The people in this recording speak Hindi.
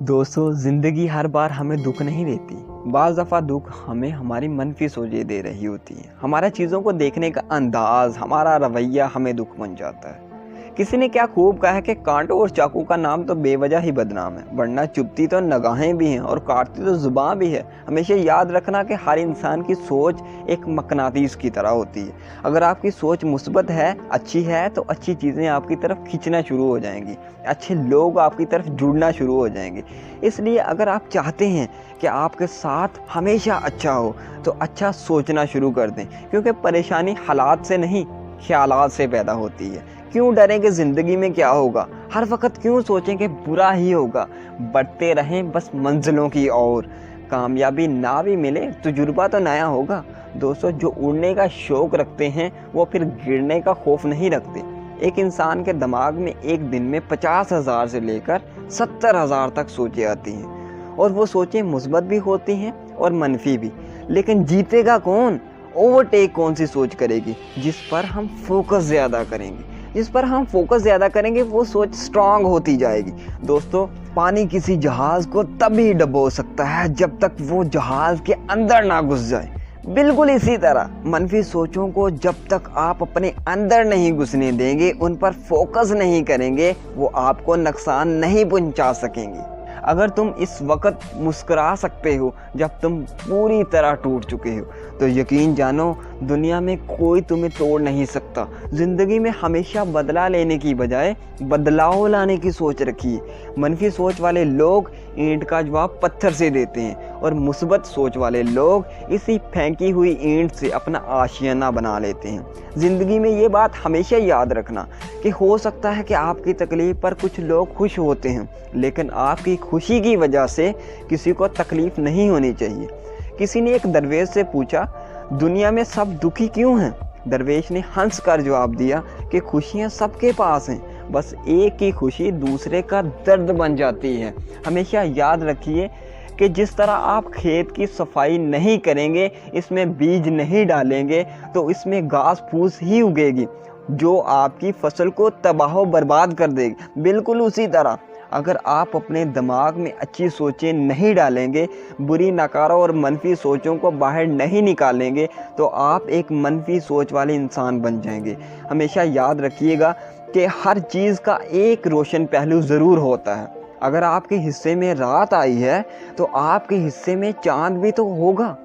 दोस्तों, ज़िंदगी हर बार हमें दुख नहीं देती। बाज़ दफ़ा दुख हमें हमारी मनफ़ी सोचें दे रही होती हैं। हमारा चीज़ों को देखने का अंदाज़, हमारा रवैया हमें दुख बन जाता है। किसी ने क्या खूब कहा है कि कांटों और चाकू का नाम तो बेवजह ही बदनाम है, वरना चुभती तो निगाहें भी हैं और काटती तो ज़ुबान भी है। हमेशा याद रखना कि हर इंसान की सोच एक मकनातीस की तरह होती है। अगर आपकी सोच मुस्बत है, अच्छी है, तो अच्छी चीज़ें आपकी तरफ खींचना शुरू हो जाएंगी, अच्छे लोग आपकी तरफ जुड़ना शुरू हो जाएंगे। इसलिए अगर आप चाहते हैं कि आपके साथ हमेशा अच्छा हो, तो अच्छा सोचना शुरू कर दें, क्योंकि परेशानी हालात से नहीं, ख़्यालात से पैदा होती है। क्यों डरें कि ज़िंदगी में क्या होगा, हर वक्त क्यों सोचें कि बुरा ही होगा। बढ़ते रहें बस मंजिलों की ओर, कामयाबी ना भी मिले तजुर्बा तो नया होगा। दोस्तों, जो उड़ने का शौक़ रखते हैं वो फिर गिरने का खौफ नहीं रखते। एक इंसान के दिमाग में एक दिन में 50,000 से लेकर 70,000 तक सोचें आती हैं, और वो सोचें मुस्बत भी होती हैं और मनफी भी। लेकिन जीतेगा कौन? ओवरटेक कौन सी सोच करेगी? जिस पर हम फोकस ज़्यादा करेंगे। जिस पर हम फोकस ज़्यादा करेंगे वो सोच स्ट्रांग होती जाएगी। दोस्तों, पानी किसी जहाज़ को तभी डुबो सकता है जब तक वो जहाज़ के अंदर ना घुस जाए। बिल्कुल इसी तरह मनफी सोचों को जब तक आप अपने अंदर नहीं घुसने देंगे, उन पर फोकस नहीं करेंगे, वो आपको नुकसान नहीं पहुंचा सकेंगी। अगर तुम इस वक्त मुस्कुरा सकते हो जब तुम पूरी तरह टूट चुके हो, तो यकीन जानो दुनिया में कोई तुम्हें तोड़ नहीं सकता। ज़िंदगी में हमेशा बदला लेने की बजाय बदलाव लाने की सोच रखिए। मनफी सोच वाले लोग ईंट का जवाब पत्थर से देते हैं, और मुस्बत सोच वाले लोग इसी फेंकी हुई ईंट से अपना आशियाना बना लेते हैं। ज़िंदगी में ये बात हमेशा याद रखना कि हो सकता है कि आपकी तकलीफ़ पर कुछ लोग खुश होते हैं, लेकिन आपकी खुशी की वजह से किसी को तकलीफ़ नहीं होनी चाहिए। किसी ने एक दरवेश से पूछा, दुनिया में सब दुखी क्यों हैं? दरवेश ने हंस कर जवाब दिया कि खुशियाँ सबके पास हैं, बस एक की खुशी दूसरे का दर्द बन जाती है। हमेशा याद रखिए कि जिस तरह आप खेत की सफाई नहीं करेंगे, इसमें बीज नहीं डालेंगे, तो इसमें घास फूस ही उगेगी जो आपकी फसल को तबाह बर्बाद कर देगी। बिल्कुल उसी तरह अगर आप अपने दिमाग में अच्छी सोचें नहीं डालेंगे, बुरी नकारों और मनफी सोचों को बाहर नहीं निकालेंगे, तो आप एक मनफी सोच वाले इंसान बन जाएंगे। हमेशा याद रखिएगा कि हर चीज़ का एक रोशन पहलू ज़रूर होता है। अगर आपके हिस्से में रात आई है, तो आपके हिस्से में चाँद भी तो होगा।